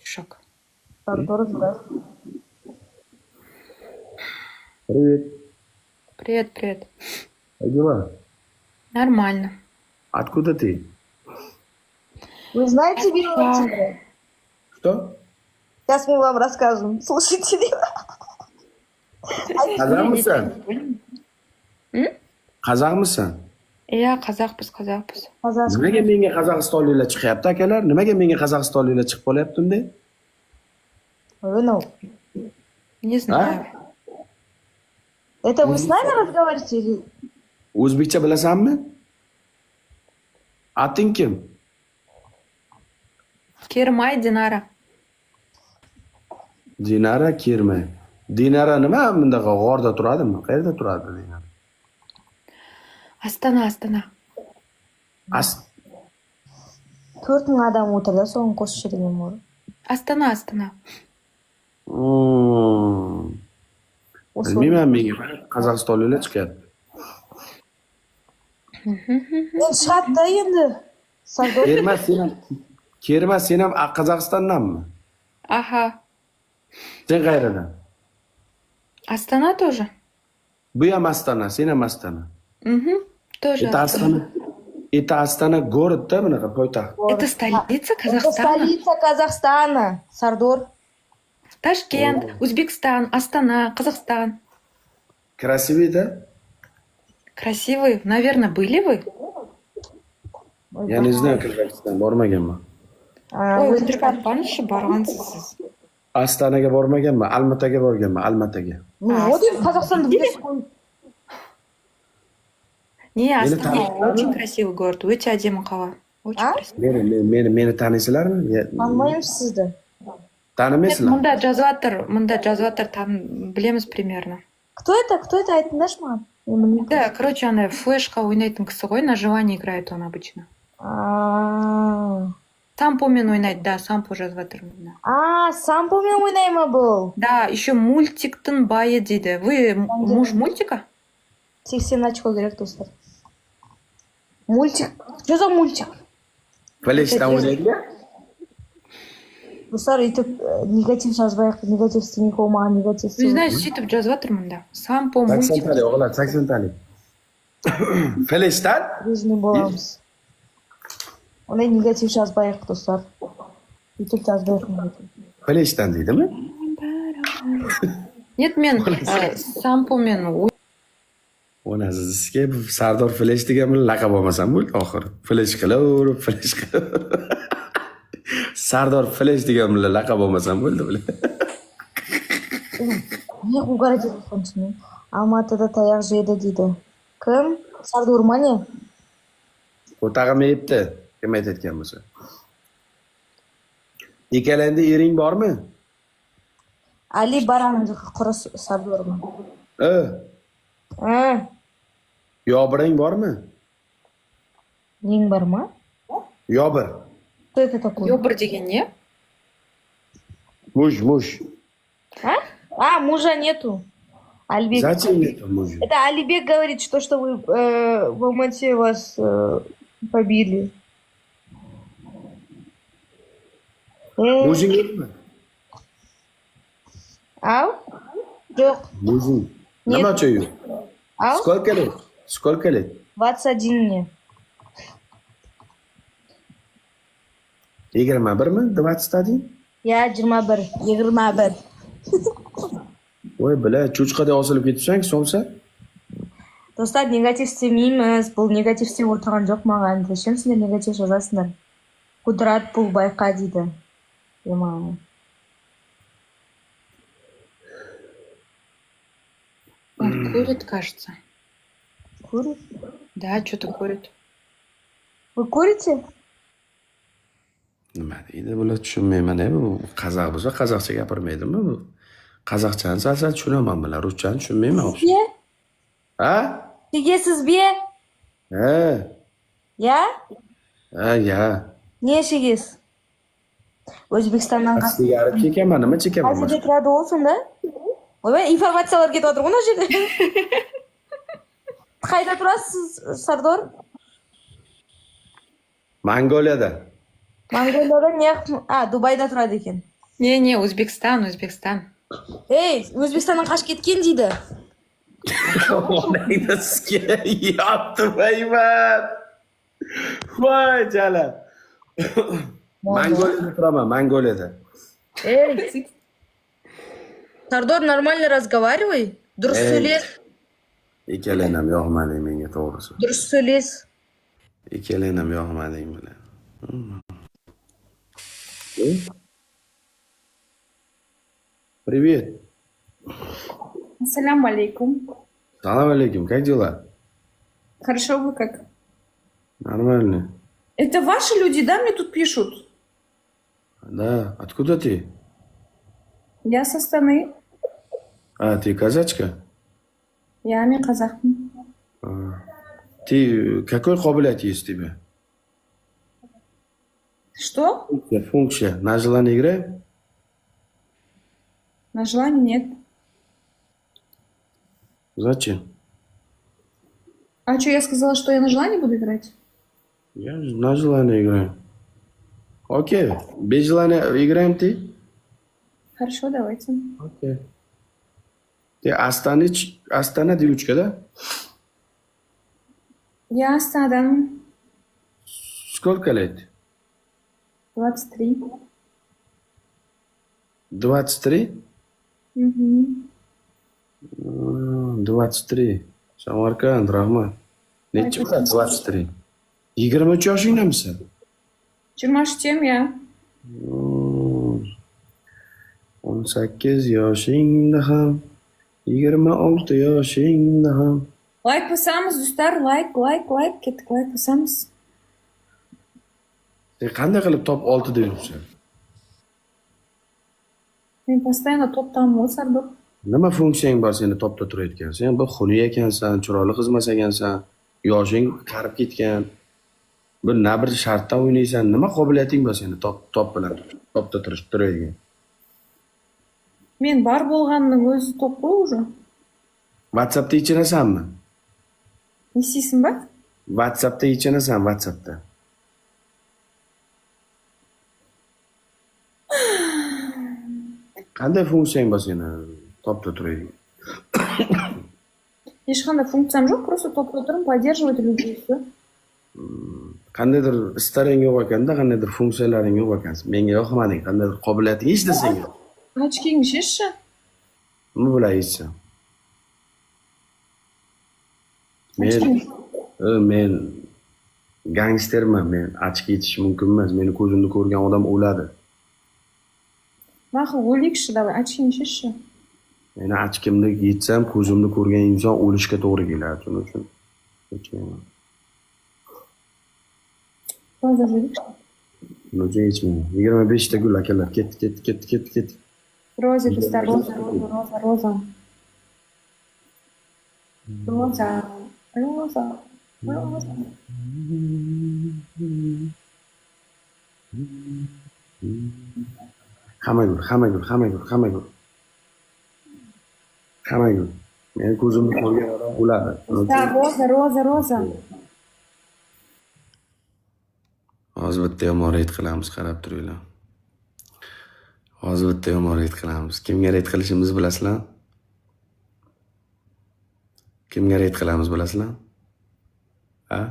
Шок. Сардор, здравствуй. Привет. Привет, привет. Как дела? Нормально. Откуда ты? Вы знаете Белого тигра? Что? Сейчас мы вам расскажем. Слушайте. Қазақ мısın? Қазақ mısın? Иә, қазақпыз, қазақпыз. Nimaga menga qozog'istonliklar chiqyapti akalar? Nimaga menga qozog'istonliklar chiqib qolyapti unda? Ну, Не знаю. это вы с nami разговариваете или... O'zbekcha bilasanmi? Ating kim? Кермай, Динара. Dinara Kirmay. Dinara nima bundaqa g'orda turadimi? Qayerda turadi Dinara? Астана, Астана. 4000 адам отыр да, соны қосып жіберген ғой. Астана, Астана. Bilmayman, menga qozog'istonliklar chiqyapti. Endi chiqadi da endi. Sardor. Kermas sen ham Qozog'istondanmi? Ага. Sen qayerdan? Астана тоже? Bu ham Astana, sen ham Astana. Угу. Тоже Это Астана. Это Astana город-da, bunaqa poytaxt. Это столица Это Казахстана. столица Казахстана. Сардор. Ташкент, Узбекистан, Астана, Казахстан. Красивый, да? Красивый. Наверное, были вы? Я не знаю, Qirg'iziston bormaganman. Ой, өтірік айтпаңызшы, барғансыз сіз. Astanaga bormaganman, Almataga borganman, Almataga. Ну, вот и Казахстанды білесіз ғой. Не, Астана очень красивый город, өте әдемі қала. Очень красивый. Meni taniysizlarmi? Tanымаймыз сізді. Tanimaysizlar? Мұнда жазып жатыр, білеміз примерно. Кто это? Кто это? Айтыңдаршы маған. Мен білмеймін. Да, короче, ана флешка ойнайтын кісі ғой, на желание играет он обычно. Сампомен ойнайды, да, сампо жазып жатырмын. Сампомен ойнай ма бұл? Да, еще мультиктің байы дейді. Вы муж мультика? 80 очко керек, достар. Мультик. Что за мультик? Flash'dan o'ynaydi? Достар, өйтіп негатив жазбайық, негатив істемей қоймаған, негатив Не знаю, сөйтіп жазып жатырмын да. Сампо 80 мультик. talik, o'g'lar, 80 talik. Flash'dan? Режимі боламыз. Ондай негатив жазбайық, достар. Өйтіп жазбайық негатив. Flash'dan deydimi? Нет, мен сампомен Ona sizga Sardor Flash degan bilan laqab olmasam bo'ldi oxiri. Flash qilaverib. Sardor Flash degan bilan laqab olmasam bo'ldi bular. Не угорать еткен Алматыда таяқ жеді дейді. Кім? Сардор ма не? O'tag'im yeyibdi, kim aytayotgan bo'lsa. Ikkalangda ering bormi? Али бараның құры Сардор ма? Yobiring bormi? Нең бар ма? Yobir. Что это такое? Ёбір деген не? Muj. Мужа нету. Альбек. Зачем нету мужа? Это Алибек говорит, что вы в Алмате вас побили. Mujing yo'qmi? Ау? Жоқ. Mujing. Nima uchun yo'q? Ау? Сколько лет? 21 мне. 21mi? 20 deding? Я 21. Voy, bila, cho'chqaday osilib ketibsan, so'msa. Достар, негатив істемейміз. Бұл негатив істеп отырған жоқ маған. Зачем сендер негатив жазасыңдар? Құдырат бұл байқа дейді. Мама. Он курит, кажется. Курит? Да, что-то курит. Вы курите? Nima deydi bular tushunmayman. Bu qozoq bo'lsa qozoqcha gapirmaydimi bu? Qozoqchani sal tushunaman bular, ruschani tushunmayman. Sizga? Ha? Шегесіз-бе? Я? Ya. Не шегес? Өзбекстаннан Sigaret chekaman, nima chekaman? Қайсыда тұрады ол сонда? Ойбай, информациялар кетіп отыр ғой мына жерде. Қайда тұрасыз, Сардор? Mongoliyada. Mongoliyada Dubayda turadi ekan. Не, O'zbekiston, O'zbekiston. Ey, O'zbekistondan qochib ketgan deydi. Onangni sizga yoptirmayman. Voy Jalal. Mongoliyada turaman, Mongoliyada. Ey, Sardor, нормально разговаривай. Durust so'yles. Ikkalanam yoqmadi menga to'g'risi. Durust so'yles. Ikkalanam yoqmading bilan. Привет. Ассаляму алейкум. Салам алейкум. Как дела? Хорошо, вы как? Нормально. Это ваши люди, да, мне тут пишут? Да. Откуда ты? Я с Астаны. А, ты казачка? Я не казах. Ты какой қобилият есть у тебя? Что? Функция. На желание играем? На желание нет. Зачем? А что, я сказала, что я на желание буду играть? Я на желание играю. Окей. Без желания играем ты? Хорошо, давайте. Окей. Ты Астана девочка, да? Я Астанадан. Сколько лет? 23. 23? Угу. 23. Samarqand, rahmat. Necha bo'ladi 23? 23 yoshingdamisan? 23 ya. 18 yoshingda ham, 26 yoshingda ham. Лайк basamız do'stlar, like ketdik, like basamız. Sen qanday qilib top 6 da yuribsan? Men постоянно topdanman, Sardor. Nima funksiyang bor seni topda turayotgan? Sen bir xunuk ekansan, chiroyli xizmat ekansan, yoshing qarib ketgan. Bir na bir shartda o'ynaysan. Nima qobiliyating bor seni top bilan topda turadigan? Men бар болғанның өзі топ қой уже. WhatsAppda ichinasanmi? Не істейсің ба? WhatsAppda ichinasan, WhatsAppda. Qanday funksiyang bor seni topda turadigan? Ешқандай функциям жоқ, просто топта тұрмын, поддерживать людей, все. Qandaydir istaring yo'q ekanda, qandaydir funksiyalaring yo'q ekan. Menga yoqmading, qandaydir qobiliyating hech narsang yo'q. Очкingni sheshchi. Nima bilan yechsam? Men gangsterman, men ochki yetish mumkin emas. Meni ko'zimni ko'rgan odam o'ladi. Ma'qul, o'likshi, давай, очкingni sheshchi. Meni ochkimni yetsam, ko'zimni ko'rgan inson o'lishga to'g'ri keladi. Shuning uchun yechmayman. Roza жүрейікші. Shuning uchun yechmayman. 25 ta gul akalar, ketdi. Roza do'stlar, roza. Hamma gul. Meni ko'zimni ko'rgan odam o'ladi. Do'stlar, roza. Hozir bitta yomon reyd qilamiz, qarab turinglar. Hozir bitta yomon reyd qilamiz. Kimga reyd qilishimizni bilasizlar? Kimga reyd qilamiz bilasizlar? Ha?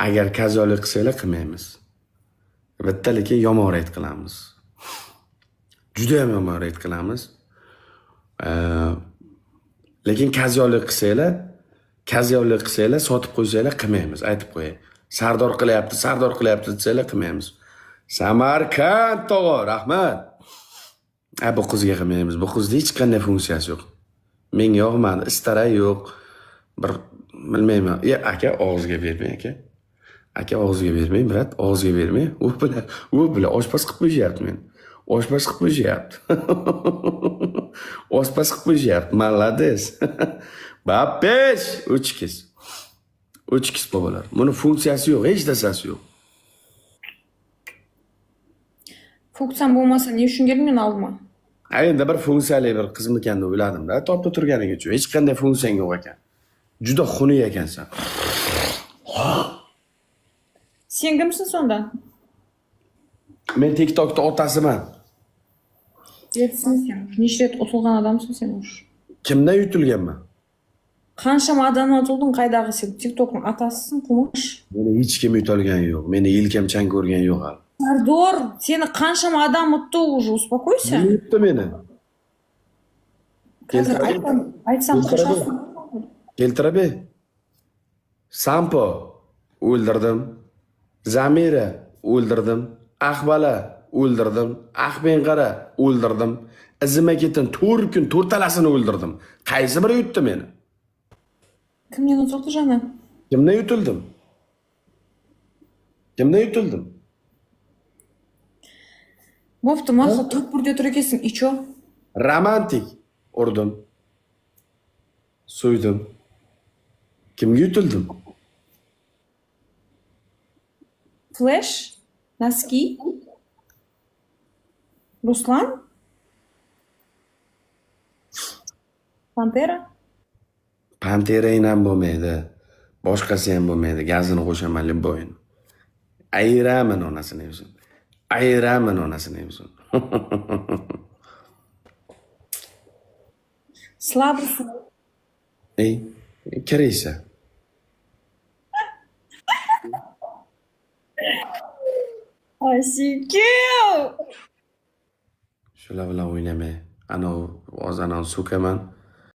Agar kazolik qilsanglar qilmaymiz. Bitta lekin yomon reyd qilamiz. Juda ham yomon reyd qilamiz. Lekin kazolik qilsanglar, sotib qo'ysanglar qilmaymiz, aytib qo'yay. Sardor qilyapti desanglar qilmaymiz. Samarqand tog'a, rahmat. Bu qizga qilmaymiz. Bu qizda hech qanday funksiyasi yo'q. Menga yoqmadi, istaray yo'q. Bir bilmayman. Aka og'izga bermang, aka. Aka og'izga bermang, brat, og'izga bermang. U bilan oshpaz qilib qo'yishyapti meni. Oshpaz qilib qo'yishyapti. Malades. Bapesh, Uch kiz bobolar. Buni funksiyasi yo'q, hech narsasi yo'q. Funksiyam bo'lmasa, ne uchun kelgan oldima? Endi bir funksiyali bir qizmikanda o'yladim-da, topda turganing uchun. Hech qanday funksiyang yo'q ekan. Juda xunuk ekansan. Sen kimsin sonda? Men TikTokda otasiman. Yetsin sen. Necha ret o'tilgan odamsan sen ush. Kimdan yutilganman? Qanchama odamdan o'tilding, qaydag'i sen TikTokning atasisan, kumush. Meni hech kim yutolgani yo'q. Meni yelkamchan ko'rgan yo'q hali. Sardor, seni qanchama odam o'tdi уже, uspokойся. Kim yutdi meni? Hozir aytsam qo'shasizmi? Keltirabe. Sampo o'ldirdim. Zamira o'ldirdim. Ahvala o'ldirdim. Ahbenqara o'ldirdim. Izima ketin 4 kun to'rtalasini o'ldirdim. Qaysi biri yutdi meni? Kimdan o'tildi jana? Kimdan yutildim? Kimdan yutildim? Bo'pti, maqsad to'purda o'tir ekansan, icho. Romantik urdim. So'ydim. Kimga yutildim? Flash, Naski, Ruslan, Pantera. Pantera ham bo'lmaydi. Boshqasi ham bo'lmaydi. Gazini qo'shaman Libboyni. Ayiraman onasini o'zim. Ayiraman onasini o'zim. Slabый. Ey, kiraysa. Osikeu! Shular bilan o'ynamay. Ana hozir so'kaman.